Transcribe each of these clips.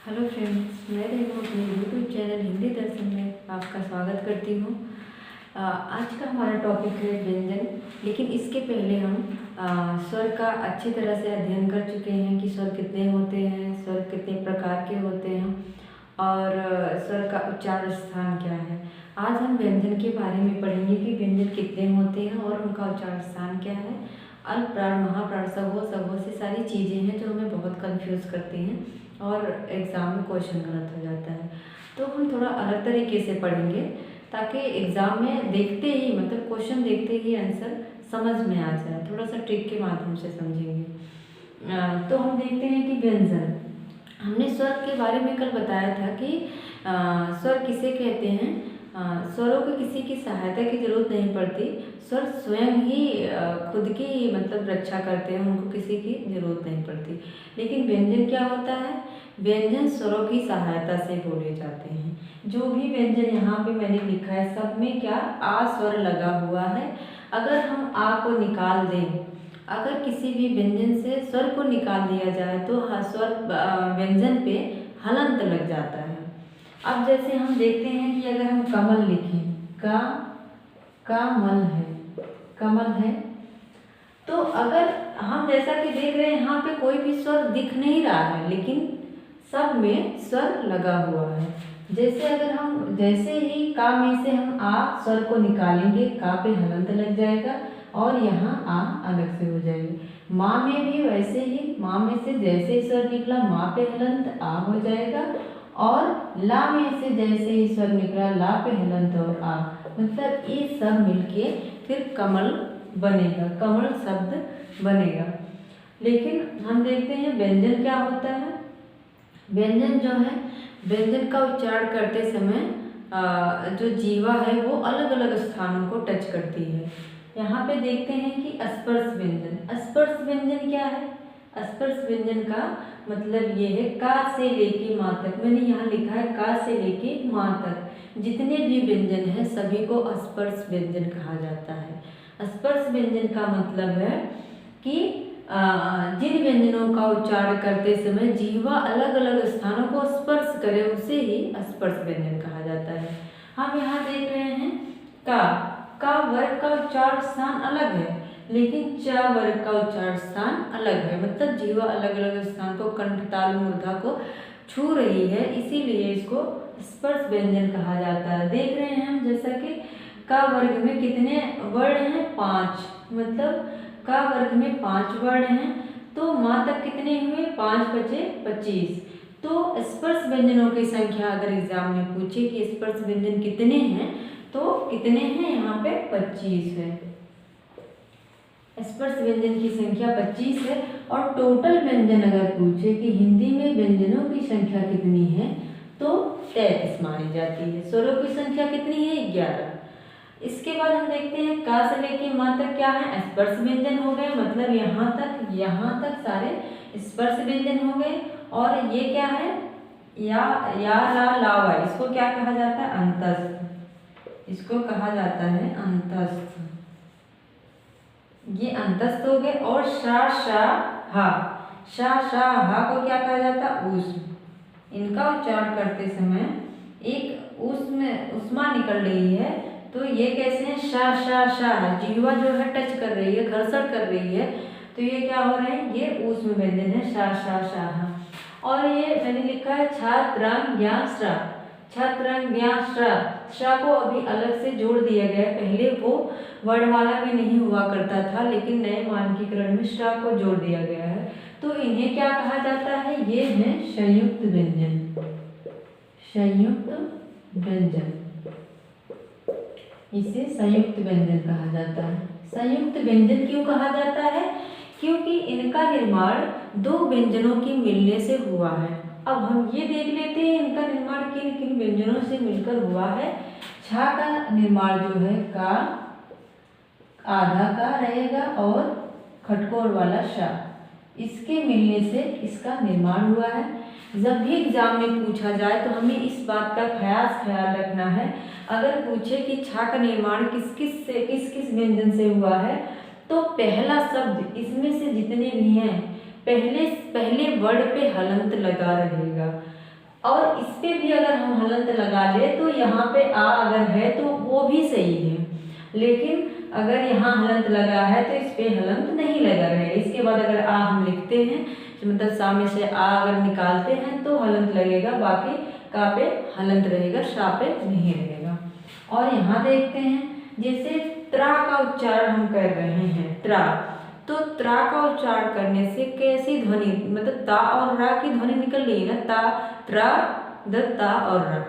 Hello friends, मैं रेनू अपने YouTube channel Hindi दर्शन में आपका स्वागत करती हूँ। आज का हमारा टॉपिक है व्यंजन। लेकिन इसके पहले हम स्वर का अच्छी तरह से अध्ययन कर चुके हैं कि स्वर कितने होते हैं, स्वर कितने प्रकार के होते हैं और स्वर का उच्चारण स्थान क्या है। आज हम व्यंजन के बारे में पढ़ेंगे कि व्यंजन कितने होते हैं और उनका उच्चारण स्थान क्या है। अल्प प्राण, महाप्राण, सबो से सारी चीज़ें हैं जो हमें बहुत कंफ्यूज करती हैं और एग्ज़ाम में क्वेश्चन गलत हो जाता है। तो हम थोड़ा अलग तरीके से पढ़ेंगे ताकि एग्ज़ाम में देखते ही मतलब क्वेश्चन देखते ही आंसर समझ में आ जाए। थोड़ा सा ट्रिक के माध्यम से समझेंगे। तो हम देखते हैं कि व्यंजन, हमने स्वर के बारे में कल बताया था कि स्वर किसे कहते हैं। स्वरों को किसी की सहायता की जरूरत नहीं पड़ती। स्वर स्वयं ही खुद की मतलब रक्षा करते हैं, उनको किसी की जरूरत नहीं पड़ती। लेकिन व्यंजन क्या होता है? व्यंजन स्वरों की सहायता से बोले जाते हैं। जो भी व्यंजन यहाँ पे मैंने लिखा है सब में क्या आ स्वर लगा हुआ है। अगर हम आ को निकाल दें, अगर किसी भी व्यंजन से स्वर को निकाल दिया जाए तो स्वर व्यंजन पे हलंत लग जाता है। अब जैसे हम देखते हैं कि अगर हम कमल लिखें, का मल है, कमल है, तो अगर हम जैसा कि देख रहे हैं यहाँ पे कोई भी स्वर दिख नहीं रहा है लेकिन सब में स्वर लगा हुआ है। जैसे अगर हम जैसे ही का में से हम आ स्वर को निकालेंगे, का पे हलंत लग जाएगा और यहाँ आ अलग से हो जाएगी। माँ में भी वैसे ही, माँ में से जैसे स्वर निकला माँ पे हलंत आ हो जाएगा और ला में से जैसे ही स्वर निकला ला पे हलंत और आ, मतलब ये सब मिलके फिर कमल बनेगा, कमल शब्द बनेगा। लेकिन हम देखते हैं व्यंजन क्या होता है। व्यंजन जो है, व्यंजन का उच्चारण करते समय जो जीवा है वो अलग अलग स्थानों को टच करती है। यहाँ पे देखते हैं कि स्पर्श व्यंजन। स्पर्श व्यंजन क्या है? स्पर्श व्यंजन का मतलब ये है का से लेके माँ तक। मैंने यहाँ लिखा है का से लेके माँ तक जितने भी व्यंजन हैं सभी को स्पर्श व्यंजन कहा जाता है। स्पर्श व्यंजन का मतलब है कि जिन व्यंजनों का उच्चारण करते समय जीवा अलग अलग स्थानों को स्पर्श करे उसे ही स्पर्श व्यंजन कहा जाता है। हम यहाँ देख रहे हैं का वर्ग का उच्चारण स्थान अलग है लेकिन च वर्ग का उच्चारण स्थान अलग है। मतलब जीवा अलग अलग स्थान को, कंठ, तालु, मूर्धा को छू रही है, इसीलिए इसको स्पर्श व्यंजन कहा जाता है। देख रहे हैं हम जैसा कि का वर्ग में कितने वर्ण हैं? 5। मतलब का वर्ग में 5 वर्ण हैं तो माँ तक कितने हुए? 5 बचे 25। तो स्पर्श व्यंजनों की संख्या अगर एग्जाम में पूछे कि स्पर्श व्यंजन कितने हैं तो कितने हैं? यहाँ पे 25 है। स्पर्श व्यंजन की संख्या 25 है। और टोटल व्यंजन अगर पूछे कि हिंदी में व्यंजनों की संख्या कितनी है तो 33 मानी जाती है। स्वरों की संख्या कितनी है? 11। इसके बाद हम देखते हैं का से लेके माँ तक क्या है? स्पर्श व्यंजन हो गए। मतलब यहाँ तक सारे स्पर्श व्यंजन हो गए। और ये क्या है? या ला ला वा, इसको क्या कहा जाता है? अंतस्थ। इसको कहा जाता है अंतस्थ। ये अंतस्थ हो गए। और शा हा को क्या कहा जाता है? ऊष्म। इनका उच्चारण करते समय एक ऊष्मा निकल रही है तो ये कैसे हैं? शा है। जीवा जो है टच कर रही है, घर्षण कर रही है, तो ये क्या हो रहे हैं? ये ऊष्म व्यंजन है, शा। और ये मैंने लिखा है छा को अभी अलग से जोड़ दिया गया। पहले वो वर्णमाला में नहीं हुआ करता था लेकिन नए मानकीकरण में शा को जोड़ दिया गया है। तो इन्हें क्या कहा जाता है? ये है संयुक्त व्यंजन। संयुक्त व्यंजन, इसे संयुक्त व्यंजन कहा जाता है। संयुक्त व्यंजन क्यों कहा जाता है? क्योंकि इनका निर्माण दो व्यंजनों के मिलने से हुआ है। अब हम ये देख लेते हैं इनका निर्माण किन किन व्यंजनों से मिलकर हुआ है। छा का निर्माण जो है का, आधा का रहेगा और खटकोर वाला शा, इसके मिलने से इसका निर्माण हुआ है। जब भी एग्जाम में पूछा जाए तो हमें इस बात का ख्याल रखना है। अगर पूछे कि छा का निर्माण किस किस व्यंजन से हुआ है तो पहला शब्द इसमें से जितने भी हैं पहले वर्ण पे हलंत लगा रहेगा। और इस पे भी अगर हम हलंत लगा ले तो यहाँ पे आ अगर है तो वो भी सही है, लेकिन अगर यहाँ हलंत लगा है तो इस पे हलंत नहीं लगा रहेगा। इसके बाद अगर आ हम लिखते हैं मतलब सा में से आ अगर निकालते हैं तो हलंत लगेगा, बाकी का पे हलंत रहेगा, शा पे नहीं रहेगा। और यहाँ देखते हैं जैसे त्रा का उच्चारण हम कर रहे हैं, त्रा, तो त्रा का उच्चारण करने से कैसी ध्वनि मतलब ता और रा की ध्वनि निकल रही है ना, ता त्रा द ता और रा।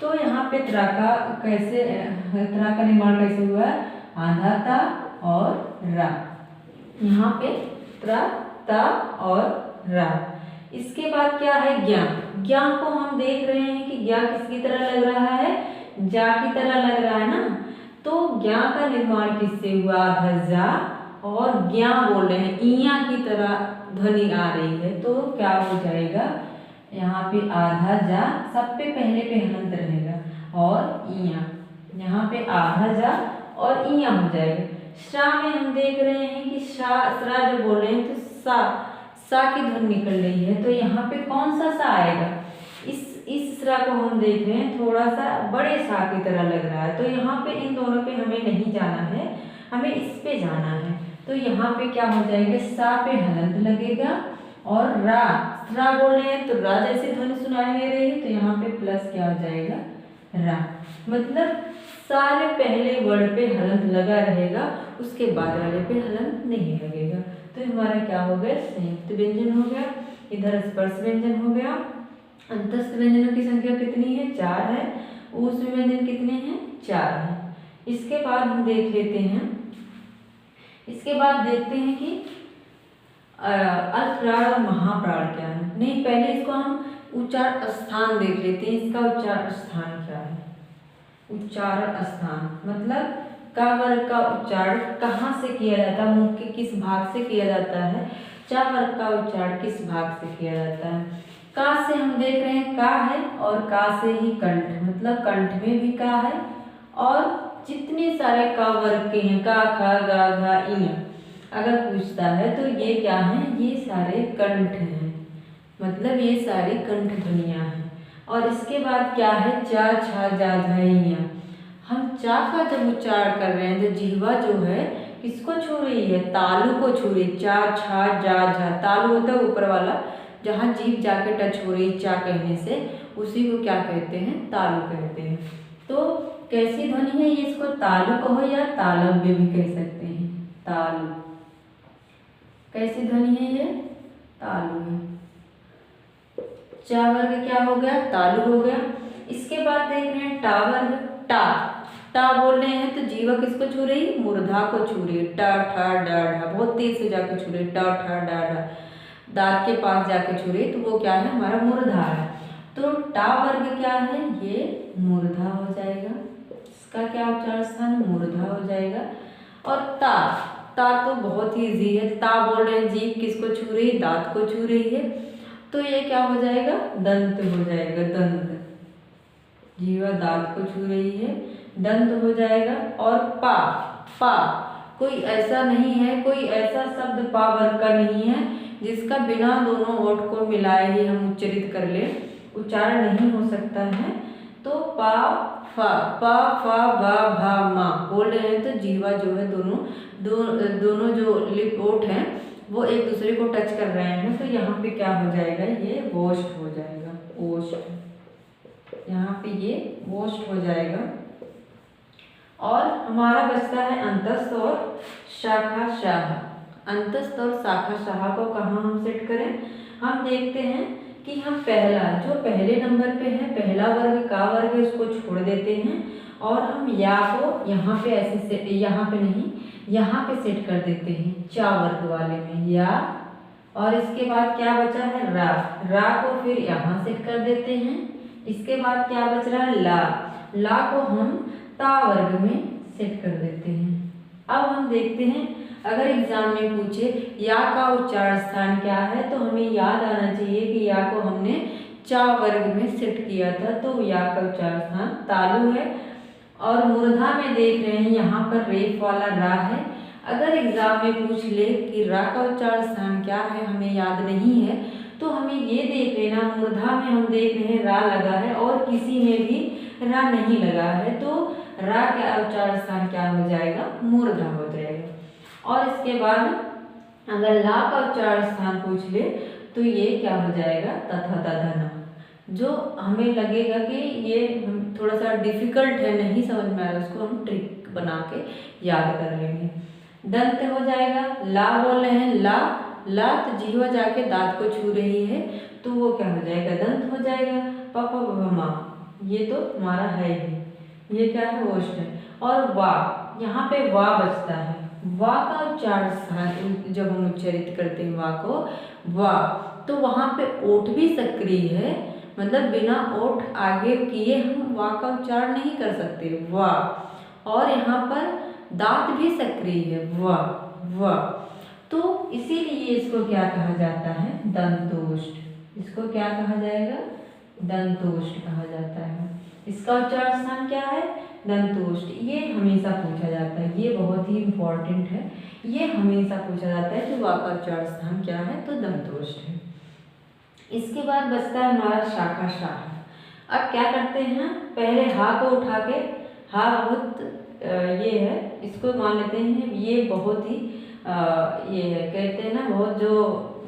तो यहाँ पे त्रा का कैसे त्रा का निर्माण कैसे हुआ है, आधा ता और रा, यहाँ पे त्रा ता और रा। इसके बाद क्या है ज्ञा, ज्ञा को हम देख रहे हैं कि ज्ञा किसकी तरह लग रहा है, जा की तरह लग रहा है ना। तो ज्ञा का निर्माण किससे हुआ, धज्जा और ज्ञा बोल रहे हैं, इया की तरह ध्वनि आ रही है, तो क्या हो जाएगा यहाँ पे आधा जा, सब पे पहले पे हलंत रहेगा और इया, यहाँ पे आधा जा और इया हो जाएगा। शा में हम देख रहे हैं कि शा सरा जो बोल रहे हैं तो सा की ध्वनि निकल रही है, तो यहाँ पे कौन सा सा आएगा, इस सरा को हम देख रहे हैं थोड़ा सा बड़े सा की तरह लग रहा है, तो यहाँ पे इन दोनों पे हमें नहीं जाना है, हमें इस पे जाना है। तो यहाँ पे क्या हो जाएगा, सा पे हलंत लगेगा और रा बोल रहे हैं तो रा जैसे ध्वनि सुनाई दे रही है, तो यहाँ पे प्लस क्या हो जाएगा, रा, मतलब सारे पहले वर्ड पे हलंत लगा रहेगा, उसके बाद वाले पे हलंत नहीं लगेगा। तो हमारा क्या हो गया, संयुक्त व्यंजन हो गया, इधर स्पर्श व्यंजन हो गया। अंतस्थ व्यंजनों की संख्या कितनी है, 4 है, ऊष्म व्यंजन कितने हैं, 4 है। इसके बाद हम देख लेते हैं, इसके बाद देखते हैं कि अल्पप्राण और महाप्राण क्या है। नहीं, पहले इसको हम उच्चारण स्थान देख लेते हैं, इसका उच्चारण स्थान क्या है। उच्चारण स्थान मतलब का वर्ग का उच्चारण कहाँ से किया जाता है, मुख के किस भाग से किया जाता है, चा वर्ग का उच्चारण किस भाग से किया जाता है। का से हम देख रहे हैं का है, और का से ही कंठ, मतलब कंठ में भी का है, और जितने सारे का वर्ग के हैं, का खा गा घा इया, अगर पूछता है तो ये क्या है, ये सारे कंठ हैं, मतलब ये सारी कंठ ध्वनियाँ हैं। और इसके बाद क्या है, चा छा जा झा इया, हम चा का जब उच्चारण कर रहे हैं तो जिह्वा जो है किसको छू रही है, तालु को छू रही, चा छा जा झा, तालु होता है ऊपर वाला, जहाँ जीभ जाके टच हो रही चा कहने से, उसी को क्या कहते हैं, तालु कहते हैं। तो कैसी ध्वनि है ये, इसको तालु कहो या तालव्य भी कह सकते हैं, तालु, कैसी ध्वनि है ये, तालु है। चा वर्ग क्या हो गया, तालु हो गया। इसके बाद देख रहे हैं टा वर्ग, टा बोल रहे हैं तो जीवा किसको छू रही, मूर्धा को छू रही है, टा ठा डा ढा, बहुत तेज से जाके छू रही, टा ठा डा ढा, दांत के पास जाके छू रही, तो वो क्या है, हमारा मूर्धा है। तो टा वर्ग क्या है, ये मूर्धा हो जाएगा, इसका क्या उच्चारण स्थान, मूर्धा हो जाएगा। और ता तो बहुत ही इजी है, ता बोल रहे हैं जीभ किसको छू रही है, दांत को छू रही है, तो ये क्या हो जाएगा, दंत हो जाएगा, दंत, जीवा दांत को छू रही है, दंत हो जाएगा। और पा कोई ऐसा नहीं है, कोई ऐसा शब्द पा वर्ग का नहीं है जिसका बिना दोनों ओठ को मिलाए ही हम उच्चरित कर ले, उच्चारण नहीं हो सकता है। तो पा फा बा भा मा बोल रहे हैं तो जीवा जो है दोनों जो लिप ओठ हैं वो एक दूसरे को टच कर रहे हैं, तो यहाँ पे क्या हो जाएगा, ये वोष्ठ हो जाएगा, ओष्ठ, यहाँ पे ये वोष्ठ हो जाएगा। और हमारा बचता है अंतस्थ और शाखा शाह। अंतस्थ और शाखा शाह को कहाँ हम सेट करें, हम देखते हैं कि हम पहला जो पहले नंबर पे है, पहला वर्ग का वर्ग है, उसको छोड़ देते हैं और हम या को यहाँ पे ऐसे सेट, यहाँ पे नहीं, यहाँ पे सेट कर देते हैं चा वर्ग वाले में या। और इसके बाद क्या बचा है, रा को फिर यहाँ सेट कर देते हैं। इसके बाद क्या बच रहा है, ला को हम ता वर्ग में सेट कर देते हैं। अब हम देखते हैं, अगर एग्जाम में पूछे या का उच्चारण स्थान क्या है, तो हमें याद आना चाहिए कि या को हमने चा वर्ग में सेट किया था, तो या का उच्चारण स्थान तालु है। और मूर्धा में देख रहे हैं यहाँ पर रेफ वाला रा है। अगर एग्जाम में पूछ ले कि रा का उच्चारण स्थान क्या है, हमें याद नहीं है, तो हमें ये देख लेना, मूर्धा में हम देख रहे हैं रा लगा है और किसी में भी रा नहीं लगा है, तो रा का उच्चारण स्थान क्या हो जाएगा, मूर्धा हो जाएगा। और इसके बाद अगर ला का उच्चारण स्थान पूछ ले तो ये क्या हो जाएगा, तथा तथा न। जो हमें लगेगा कि ये थोड़ा सा डिफिकल्ट है, नहीं समझ में आ रहा, उसको हम ट्रिक बना के याद कर लेंगे। दंत हो जाएगा, ला बोल रहे हैं, ला ला तो जीवा जाके दांत को छू रही है, तो वो क्या हो जाएगा, दंत हो जाएगा। पापा मा, ये तो हमारा है ही, ये क्या है, ओष्ठ है। और वा, यहाँ पे वा बचता है, वा का उच्चारण स्थान जब हम उच्चारित करते हैं वा को, वा, तो वहाँ पे ओठ भी सक्रिय है, मतलब बिना ओठ आगे किए हम वा का उच्चारण नहीं कर सकते, वा। और यहाँ पर दांत भी सक्रिय है, वा वा, तो इसीलिए इसको क्या कहा जाता है, दंतोष्ठ। इसको क्या कहा जाएगा, दंतोष्ठ कहा जाता है। इसका उच्चारण स्थान क्या है, दंतोष्ठ। ये हमेशा पूछा जाता है, ये बहुत ही इम्पोर्टेंट है, ये हमेशा पूछा जाता है कि वा का उच्चारण स्थान क्या है, तो दंतोष्ठ है। इसके बाद बचता है हमारा शाखा शाह। अब क्या करते हैं, पहले हा को उठा के, हा बहुत ये है, इसको मान लेते हैं ये बहुत ही ये है, कहते हैं ना, बहुत जो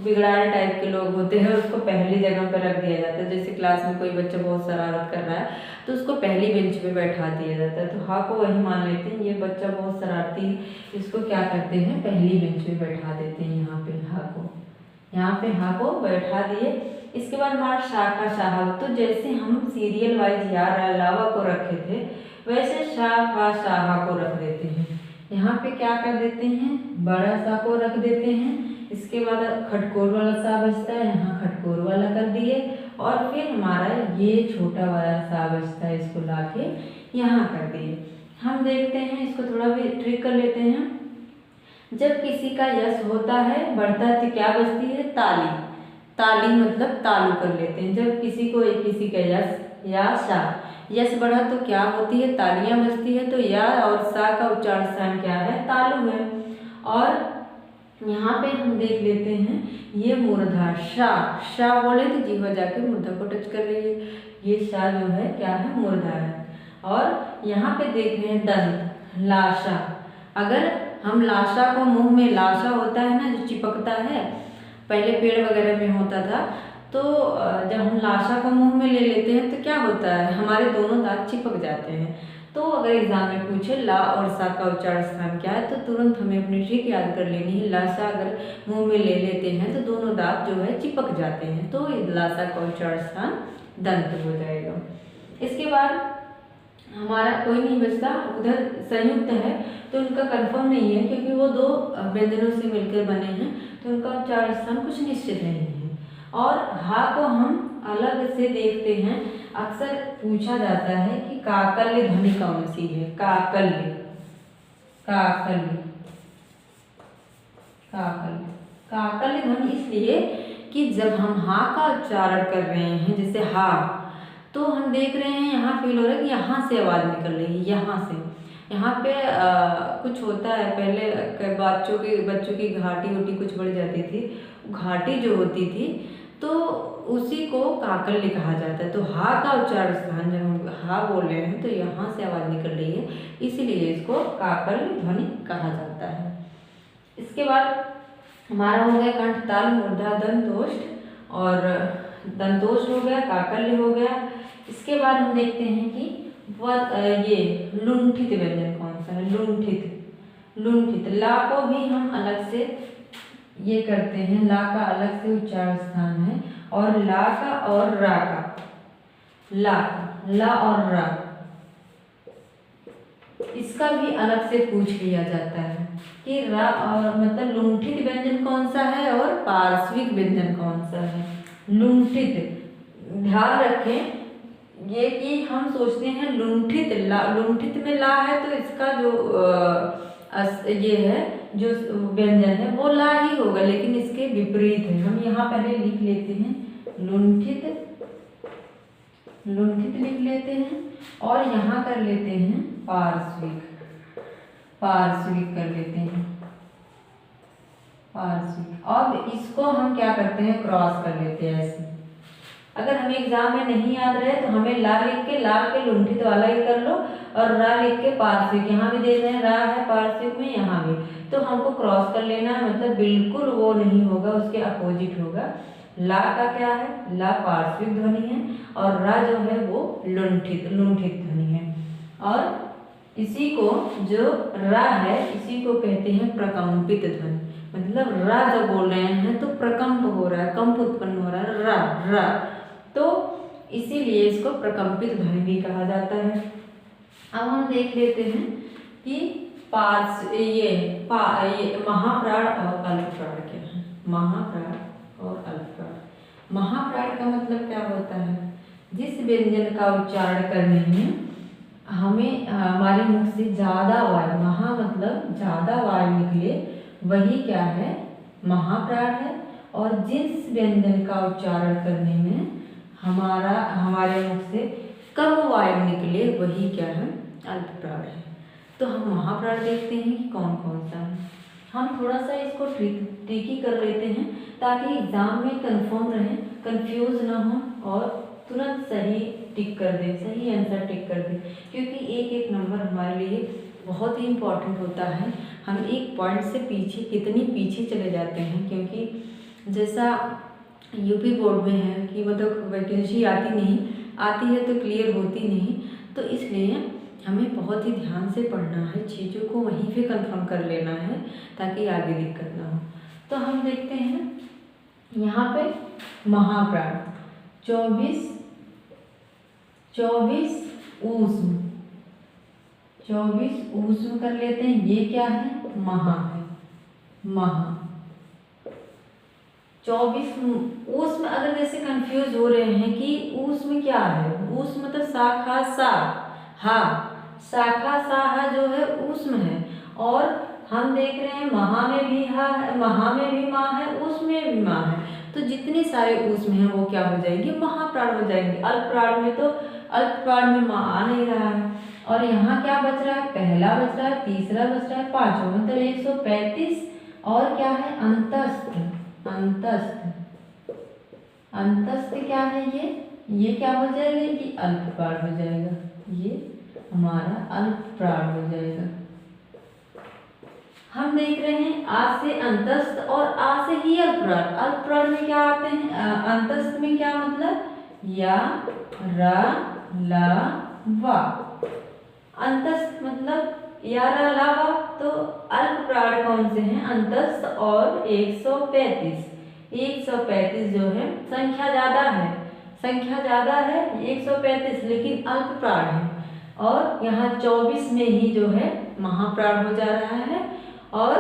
बिगड़ाल टाइप के लोग होते हैं उसको पहली जगह पर रख दिया जाता है। जैसे क्लास में कोई बच्चा बहुत शरारत कर रहा है तो उसको पहली बेंच पे बैठा दिया जाता है, तो हा को वही मान लेते हैं, ये बच्चा बहुत शरारती है, इसको क्या करते हैं, पहली बेंच पे बैठा देते हैं। यहाँ पे हा को, यहाँ पे हा को बैठा दिए। इसके बाद हमारा शाखा शाह, तो जैसे हम सीरियल वाइज यार अलावा को रखे थे वैसे शाखा शाह को रख देते हैं। यहाँ पे क्या कर देते हैं, बड़ा सा को रख देते हैं। इसके बाद खटकोर वाला सा बचता है, यहाँ खटकोर वाला कर दिए, और फिर हमारा ये छोटा वाला सा बचता है, इसको लाके यहाँ कर दिए। हम देखते हैं, इसको थोड़ा भी ट्रिक कर लेते हैं। जब किसी का यश होता है, बढ़ता है, तो क्या बचती है, ताली। ताली मतलब तालु कर लेते हैं। जब किसी का यश या सा, यश बढ़ा तो क्या होती है, तालियां बजती है, तो या और सा का उच्चारण स्थान क्या है, तालु है। और यहाँ पे हम देख लेते हैं, ये मूर्धा शा, शा बोले तो जीवा जाके मूर्धा को टच कर रही है, ये शा जो है क्या है, मूर्धा है। और यहाँ पे देख रहे हैं दंत, लाशा। अगर हम लाशा को मुंह में, लाशा होता है ना जो चिपकता है, पहले पेड़ वगैरह में होता था, तो जब हम लाशा को मुंह में ले लेते हैं तो क्या होता है, हमारे दोनों दांत चिपक जाते हैं। तो अगर एग्जाम में पूछे ला और सा का उच्चारण स्थान क्या है, तो तुरंत हमें अपनी ट्रिक याद कर लेनी है। लाशा अगर मुंह में ले लेते हैं तो दोनों दांत जो है चिपक जाते हैं, तो लाशा का उच्चारण स्थान दंत हो जाएगा। इसके बाद हमारा कोई नहीं बचता, उधर संयुक्त है तो उनका कंफर्म नहीं है, क्योंकि वो दो व्यंजनों से मिलकर बने हैं, तो उनका उच्चारण स्थान कुछ निश्चित नहीं है। और हा को हम अलग से देखते हैं, अक्सर पूछा जाता है कि काकल्य ध्वनि कौन सी है, काकल्य, काकल्य, काकल्य, काकल्य ध्वनि इसलिए कि जब हम हा का उच्चारण कर रहे हैं, जैसे हा, तो हम देख रहे हैं यहाँ फील हो रहा है कि यहाँ से आवाज़ निकल रही है, यहाँ से। यहाँ पे कुछ होता है, पहले बच्चों की घाटी वोटी कुछ बढ़ जाती थी, घाटी जो होती थी तो उसी को काकल्य कहा जाता है। तो हा का उच्चारण स्थान जब हम हा बोल रहे हैं तो यहाँ से आवाज़ निकल रही है, इसीलिए इसको काकल्य ध्वनि कहा जाता है। इसके बाद हमारा हो गया कंठ, ताल, मूर्धा, दंतोष्ठ, और दंतोष्ठ हो गया, काकल्य हो गया। इसके बाद हम देखते हैं कि ये लुंठित व्यंजन कौन सा है, लुंठित, लुंठित। ला को भी हम अलग से ये करते हैं, ला का अलग से उच्चारण स्थान है, और ला का और रा का, ला और रा, इसका भी अलग से पूछ लिया जाता है कि रा और मतलब लुंठित व्यंजन कौन सा है और पार्श्विक व्यंजन कौन सा है। लुंठित, ध्यान रखें ये कि हम सोचते हैं लुंठित, लुंठित में ला है तो इसका जो ये है जो व्यंजन है वो ला ही होगा, लेकिन इसके विपरीत है। हम यहाँ पहले लिख लेते हैं लुंठित, लुंठित लिख लेते हैं, और यहाँ कर लेते हैं पार्श्विक, पार्श्विक कर लेते हैं। पार्श्विक। अब इसको हम क्या करते हैं, क्रॉस कर लेते हैं ऐसे। अगर हमें एग्जाम में नहीं याद रहे तो हमें ला लिख के, ला के लुंठित वाला ही कर लो, और रा लिख के पार्श्विक, यहाँ भी दे रहे हैं रा है पार्श्विक में, यहाँ भी, तो हमको क्रॉस कर लेना है, मतलब बिल्कुल वो नहीं होगा, उसके अपोजिट होगा। ला का क्या है, ला पार्श्विक ध्वनि है, और रा जो है वो लुंठित ध्वनि है। और इसी को जो रा है इसी को कहते हैं प्रकंपित ध्वनि, मतलब रा जब बोल रहे हैं तो प्रकंप हो रहा है, कंप उत्पन्न हो रहा है, रा रा, तो इसीलिए इसको प्रकंपित ध्वनि भी कहा जाता है। अब हम देख लेते हैं कि ये महाप्राण और अल्पप्राण क्या है। महाप्राण और अल्पप्राण। महाप्राण का मतलब क्या होता है, जिस व्यंजन का उच्चारण करने में हमें हमारे मुख से ज्यादा वायु, महा मतलब ज्यादा वायु निकले, वही क्या है, महाप्राण है। और जिस व्यंजन का उच्चारण करने में हमारे मुख से कम वायु निकले, वही क्या है, अल्पप्राण है। तो हम महाप्राण देखते हैं कि कौन कौन सा है। हम थोड़ा सा इसको ट्रिकी कर लेते हैं ताकि एग्जाम में कंफर्म रहे, कंफ्यूज ना हो और तुरंत सही टिक कर दे, सही आंसर टिक कर दे, क्योंकि एक एक नंबर हमारे लिए बहुत ही इम्पोर्टेंट होता है। हम एक पॉइंट से पीछे कितनी पीछे चले जाते हैं, क्योंकि जैसा यूपी बोर्ड में है कि मतलब वैकेंसी आती है तो क्लियर होती नहीं, तो इसलिए हमें बहुत ही ध्यान से पढ़ना है, चीज़ों को वहीं पे कंफर्म कर लेना है ताकि आगे दिक्कत ना हो। तो हम देखते हैं यहाँ पे महाप्राण 24 ऊष्म, 24 ऊष्म कर लेते हैं। ये क्या है, महा है, महा। 24 ऊष्म, अगर जैसे कंफ्यूज हो रहे हैं कि ऊष्म क्या है, ऊष्म मतलब शाखा सा, हा, शाखा साहा जो है ऊष्म है। और हम देख रहे हैं महा में भी हा है, महा में भी माँ है, ऊष्म में भी माँ है, तो जितने सारे ऊष्म हैं वो क्या हो जाएंगे, महाप्राण हो जाएंगे। अल्पप्राण में तो अल्पप्राण में माँ आ नहीं रहा है। और यहाँ क्या बच रहा है, पहला बच रहा है, तीसरा बच रहा है, पांचवा, मतलब 135। और क्या है, अंतस्थ, अंतस्थ, अंतस्थ क्या है, ये क्या हो जाएगा, ये अल्पप्राण हो जाएगा, ये हमारा अल्पप्राण हो जाएगा। हम देख रहे हैं आ से अंतस्थ और आ से ही अल्पप्राण। अल्पप्राण में क्या आते हैं, अंतस्थ में क्या मतलब, या, रा, ला, वा। अंतस्थ मतलब या, रा, ला, वा। तो अल्पप्राण कौन से हैं, अंतस्थ और 135 जो है, संख्या ज्यादा है, 135, लेकिन अल्पप्राण है। और यहाँ 24 में ही जो है महाप्राण हो जा रहा है। और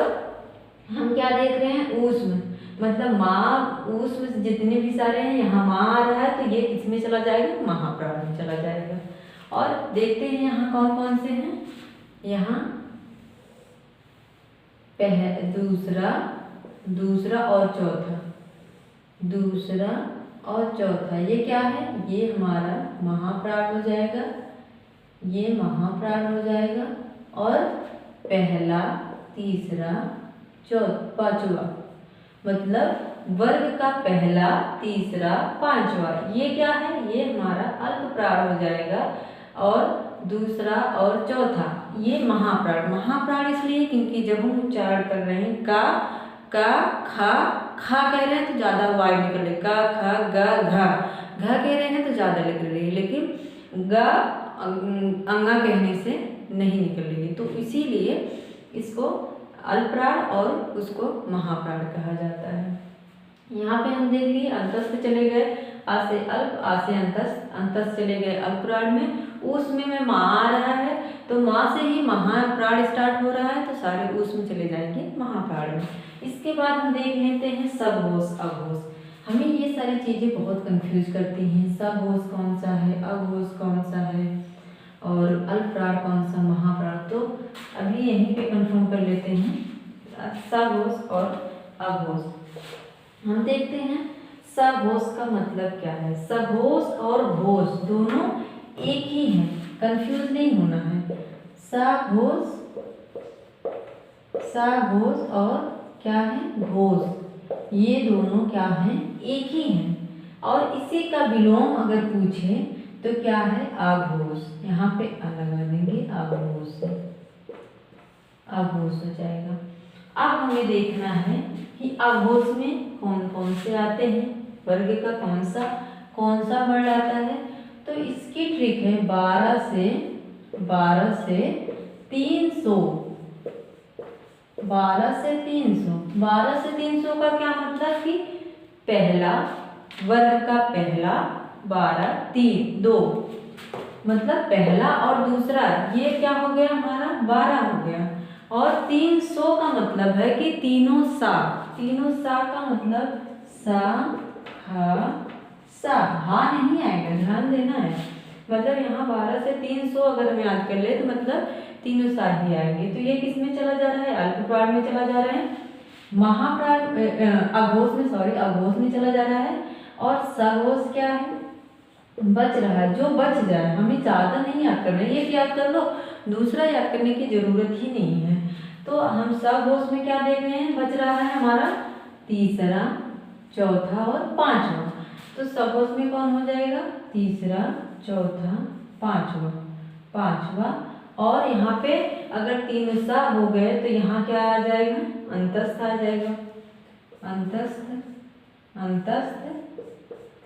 हम क्या देख रहे हैं, ऊष्म, मतलब माँ, ऊष्म जितने भी सारे हैं, यहाँ माँ आ रहा है तो ये किसमें चला जाएगा, महाप्राण में चला जाएगा। और देखते हैं यहाँ कौन कौन से हैं, यहाँ दूसरा और चौथा, दूसरा और चौथा, ये क्या है, ये हमारा महाप्राण हो जाएगा, ये महाप्राण हो जाएगा। और पहला, तीसरा, पांचवा, मतलब वर्ग का पहला, तीसरा, पांचवा, ये क्या है, ये हमारा अल्पप्राण हो जाएगा। और दूसरा और चौथा ये महाप्राण। महाप्राण इसलिए क्योंकि जब हम उच्चारण कर रहे हैं का खा, खा कह रहे हैं तो ज्यादा वायु निकल रही, का खा गा घा, घा कह रहे हैं तो ज्यादा निकल रही है, लेकिन गा अंगा कहने से नहीं निकल रही है, तो इसीलिए इसको अल्पप्राण और उसको महाप्राण कहा जाता है। यहाँ पे हम देख लिए अंतस्थ चले गए, आ से अल्प, आ से अंतस्थ, अंतस्थ चले गए अल्पप्राण में। ऊष्म में माँ आ रहा है तो माँ से ही महाप्राण स्टार्ट हो रहा है, तो सारे ऊष्म चले जाएंगे महाप्राण में। इसके बाद हम देख लेते हैं सघोष, अघोष। हमें ये सारी चीजें बहुत कंफ्यूज करती हैं, सघोष कौन सा है, अघोष कौन सा है, और अल्पप्राण कौन सा, महाप्राण। तो अभी यहीं पे कंफर्म कर लेते हैं सघोष और अघोष। हम देखते हैं सघोष का मतलब क्या है। सघोष और घोष दोनों एक ही हैं, कंफ्यूज नहीं होना है। सघोष और क्या है, घोष। ये दोनों क्या हैं, एक ही हैं। और इसी का विलोम अगर पूछे तो क्या है, अघोष। यहाँ पे अ लगा देंगे, अघोष, अघोष हो जाएगा। अब हमें देखना है कि अघोष में कौन कौन से आते हैं, वर्ग का कौन सा वर्ड आता है। तो इसकी ट्रिक है 12 से 300, 12 से 300 का क्या मतलब कि पहला वर्ग का पहला 12 3 2 मतलब पहला और दूसरा, ये क्या हो गया हमारा 12 हो गया। और 300 का मतलब है कि तीनों सा का मतलब सा हा नहीं आएगा, ध्यान देना है। मतलब यहाँ 12 से 300 अगर हम याद कर ले तो मतलब तीनों सा ही आएंगे। तो ये किस में चला जा रहा है, अल्पप्राण में चला जा रहा है, अघोष में चला जा रहा है। और सघोष क्या है, बच रहा है, जो बच जाए, हमें ज़्यादा नहीं याद करना है, एक याद कर लो, दूसरा याद करने की जरूरत ही नहीं है। तो हम सघोष में क्या देख रहे हैं, बच रहा है हमारा तीसरा, चौथा और पांचवा। तो सघोष में कौन हो जाएगा, तीसरा, चौथा, पांचवा। और यहाँ पे अगर तीनों सा हो गए तो यहाँ क्या आ जाएगा, अंतस्थ आ जाएगा, अंतस्थ।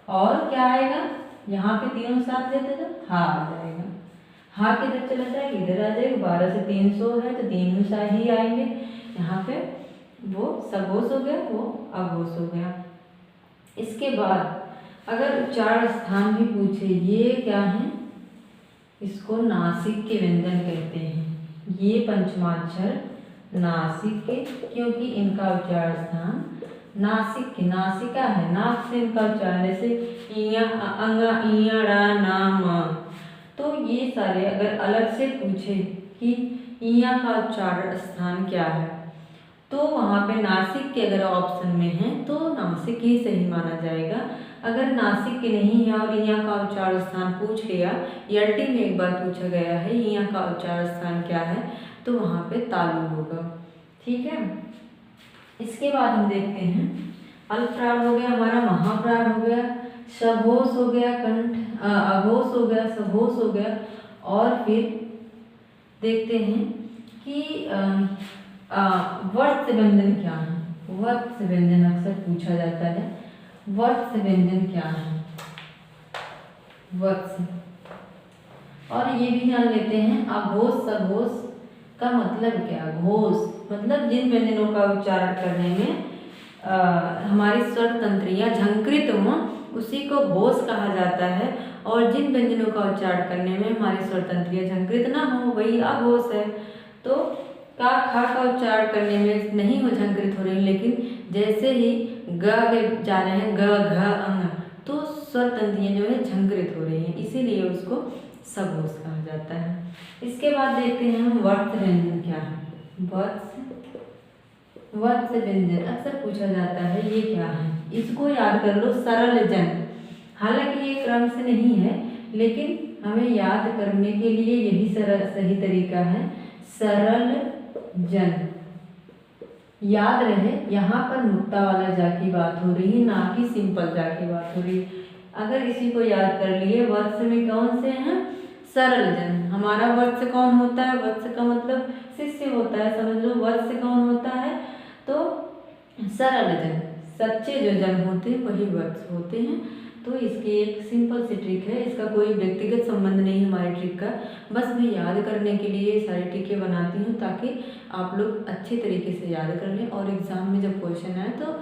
और क्या आएगा, यहाँ पे तीनों साथ लेते तो हा आ जाएगा। हा किधर चला जाएगा, इधर आ जाएगा। 12 से 300 है तो तीनों सा ही आएंगे। यहाँ पे वो सघोष हो गया, वो अघोष हो गया। इसके बाद अगर उच्चारण स्थान भी पूछे, ये क्या है, इसको नासिक के व्यंजन कहते हैं। ये पंचमाक्षर नासिक के, क्योंकि इनका उच्चारण स्थान नासिका है, नाक से इनका उच्चारण, जैसे इया, अंगा, इया, ड़ा, ना, म। तो ये सारे अगर अलग से पूछे कि इया का उच्चारण स्थान क्या है, तो वहाँ पे नासिक के अगर ऑप्शन में है तो नासिक ही सही माना जाएगा। अगर नासिक के नहीं है और इया का उच्चारण स्थान पूछ लिया, एलटी में एक बार पूछा गया है इया का उच्चारण स्थान क्या है, तो वहाँ पे तालु होगा। ठीक है। इसके बाद हम देखते हैं, अल्पप्राण हो गया हमारा, महाप्राण हो गया, सघोष हो गया, अघोष हो गया, सघोष हो गया। और फिर देखते हैं कि वर्त से व्यंजन क्या है। वर्त से व्यंजन अक्सर पूछा जाता है, वर्त से व्यंजन क्या है, वर्त से। और ये भी जान लेते हैं, अघोष सघोष का मतलब क्या। घोष मतलब जिन व्यंजनों का उच्चारण करने में हमारी स्वर तंत्रियाँ झंकृत हों उसी को घोष कहा जाता है। और जिन व्यंजनों का उच्चारण करने में हमारी स्वर तंत्रियाँ झंकृत ना हो वही अघोष है। तो का खा का उच्चारण करने में नहीं हो झंकृत हो रही, लेकिन जैसे ही ग के जा रहे हैं, ग घ अंग, तो स्वर तंत्रियाँ जो है झंकृत हो रही हैं, इसीलिए उसको सघोष कहा जाता है। इसके बाद देखते हैं हम वर्त व्यंजन क्या है। वर्त व्यंजन अक्सर पूछा जाता है, ये क्या है, इसको याद कर लो, सरल जन। हालांकि ये क्रम से नहीं है, लेकिन हमें याद करने के लिए यही सही तरीका है, सरल जन। याद रहे, यहाँ पर नुक्ता वाला जा की बात हो रही है, ना कि सिंपल जा की बात हो रही है। अगर इसी को याद कर लिए, वत्स में कौन से हैं, सरल जन। हमारा वत्स कौन होता है, वत्स का मतलब शिष्य होता है, समझ लो। वत्स कौन होता है, तो सरल जन, सच्चे जो जन होते हैं वही वत्स होते हैं। तो इसकी एक सिंपल सी ट्रिक है, इसका कोई व्यक्तिगत संबंध नहीं है हमारी ट्रिक का, बस मैं याद करने के लिए सारी ट्रिकें बनाती हूँ ताकि आप लोग अच्छे तरीके से याद कर लें और एग्जाम में जब क्वेश्चन आए तो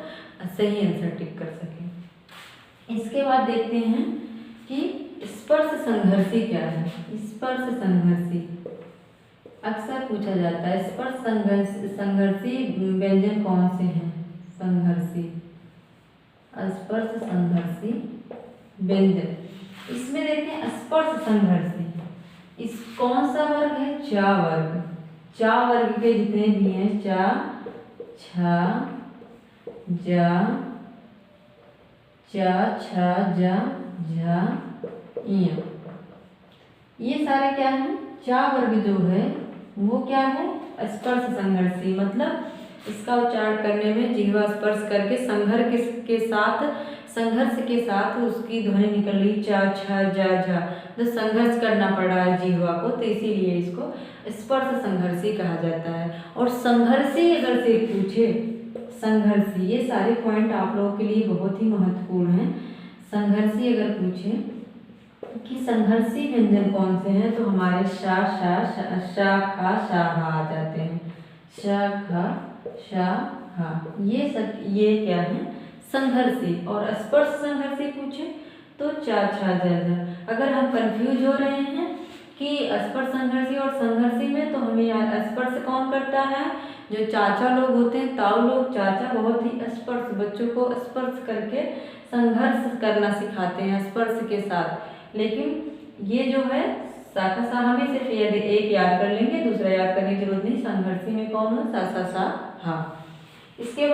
सही आंसर टिक कर सकें। इसके बाद देखते हैं कि स्पर्श संघर्षी क्या है। स्पर्श संघर्षी अक्सर पूछा जाता है, स्पर्श संघर्षी व्यंजन कौन से हैं, संघर्षी, स्पर्श संघर्षी व्यंजन। इसमें देखते हैं स्पर्श संघर्षी, इस कौन सा वर्ग है, चा वर्ग। चा वर्ग के जितने भी हैं, चा, छा, जा, चा, छा, जा, झा, इया, ये सारे क्या हैं, चा वर्ग जो है वो क्या है, स्पर्श संघर्षी। मतलब इसका उच्चारण करने में जिह्वा स्पर्श करके संघर्ष के साथ उसकी ध्वनि निकल रही चा छा जा झा, तो संघर्ष करना पड़ रहा है जिह्वा को, तो इसीलिए इसको स्पर्श संघर्षी कहा जाता है। और संघर्षी अगर से पूछे, संघर्षी, ये सारे पॉइंट आप लोगों के लिए बहुत ही महत्वपूर्ण हैं। संघर्षी अगर पूछे कि संघर्षी व्यंजन कौन से हैं, तो हमारे शा शा खा शा हा आ जाते हैं। शा खा शा हा, ये क्या है, संघर्षी। और स्पर्श संघर्षी पूछे तो चा छा जा झा। अगर हम कंफ्यूज हो रहे हैं कि स्पर्श संघर्षी और संघर्षी में, तो हमें याद स्पर्श कौन करता है, जो चाचा लोग होते हैं, ताऊ लोग, चाचा बहुत ही स्पर्श, बच्चों को स्पर्श करके संघर्ष करना सिखाते हैं स्पर्श के साथ। लेकिन ये जो है शाखा सा, हमें सिर्फ यदि एक याद कर लेंगे, दूसरा याद करने की जरूरत नहीं। संघर्षी में कौन हो, सा सा सा हा। इसके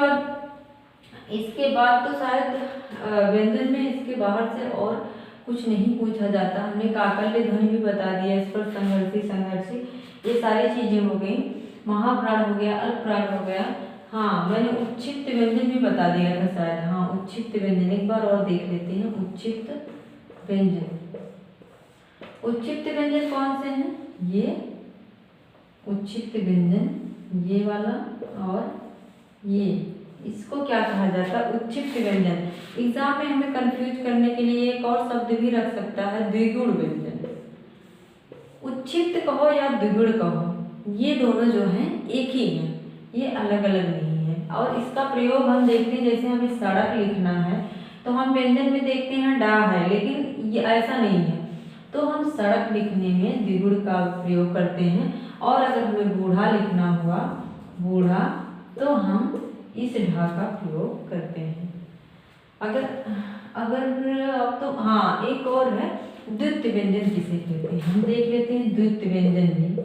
बाद तो शायद व्यंजन में इसके बाहर से और कुछ नहीं पूछा जाता। हमने काकल्य ध्वनि भी बता दिया, स्पर्श संघर्षी संघर्षी, ये सारी चीजें हो गई। महाप्राण हो गया, अल्पप्राण हो गया। हाँ, मैंने उच्छिष्ट व्यंजन भी बता दिया था शायद। हाँ, उच्छिष्ट व्यंजन एक बार और देख लेते हैं। उच्छिष्ट व्यंजन, उच्छिष्ट व्यंजन कौन से हैं, ये उच्छिष्ट व्यंजन, ये वाला और ये, इसको क्या कहा जाता है, उच्छिष्ट व्यंजन। एग्जाम में हमें कंफ्यूज करने के लिए एक और शब्द भी रख सकता है, द्विगुण व्यंजन। उच्छिष्ट कहो या द्विगुण कहो, ये दोनों जो हैं एक ही हैं, ये अलग अलग नहीं है। और इसका प्रयोग हम देखते हैं, जैसे हमें सड़क लिखना है तो हम व्यंजन में देखते हैं डा है, लेकिन ये ऐसा नहीं है, तो हम सड़क लिखने में द्विगुण का प्रयोग करते हैं। और अगर हमें बूढ़ा लिखना हुआ, बूढ़ा, तो हम इस ढा का प्रयोग करते हैं। अगर अब तो हाँ, एक और है द्वित्व व्यंजन किसे कहते हैं, हम देख लेते हैं। द्वित्व व्यंजन में,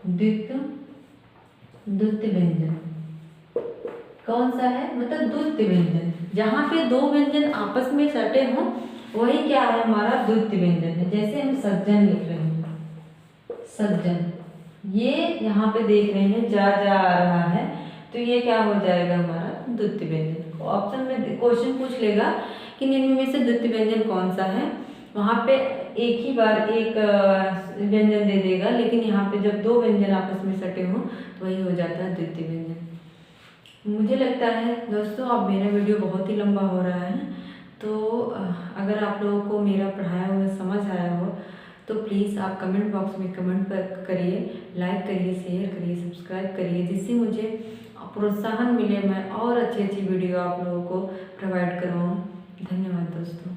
द्वित्व व्यंजन कौन सा है, मतलब द्वित्व व्यंजन, जहाँ पे दो व्यंजन आपस में सटे हों, वही क्या है, हमारा द्वित्व व्यंजन है। जैसे हम सज्जन लिख रहे हैं, सज्जन, ये यहाँ पे देख रहे हैं जा आ रहा है, तो ये क्या हो जाएगा, हमारा द्वित्व व्यंजन। ऑप्शन में क्वेश्चन पूछ लेगा कि निम्न में से द्वित्व व्यंजन कौन सा है, वहाँ पे एक ही बार एक व्यंजन दे देगा, लेकिन यहाँ पे जब दो व्यंजन आपस में सटे हों तो वही हो जाता है द्वित्व व्यंजन। मुझे लगता है दोस्तों अब मेरा वीडियो बहुत ही लंबा हो रहा है, तो अगर आप लोगों को मेरा पढ़ाया हुआ समझ आया हो तो प्लीज़ आप कमेंट बॉक्स में कमेंट करिए, लाइक करिए, शेयर करिए, सब्सक्राइब करिए, जिससे मुझे प्रोत्साहन मिले, मैं और अच्छी वीडियो आप लोगों को प्रोवाइड कराऊँ। धन्यवाद दोस्तों।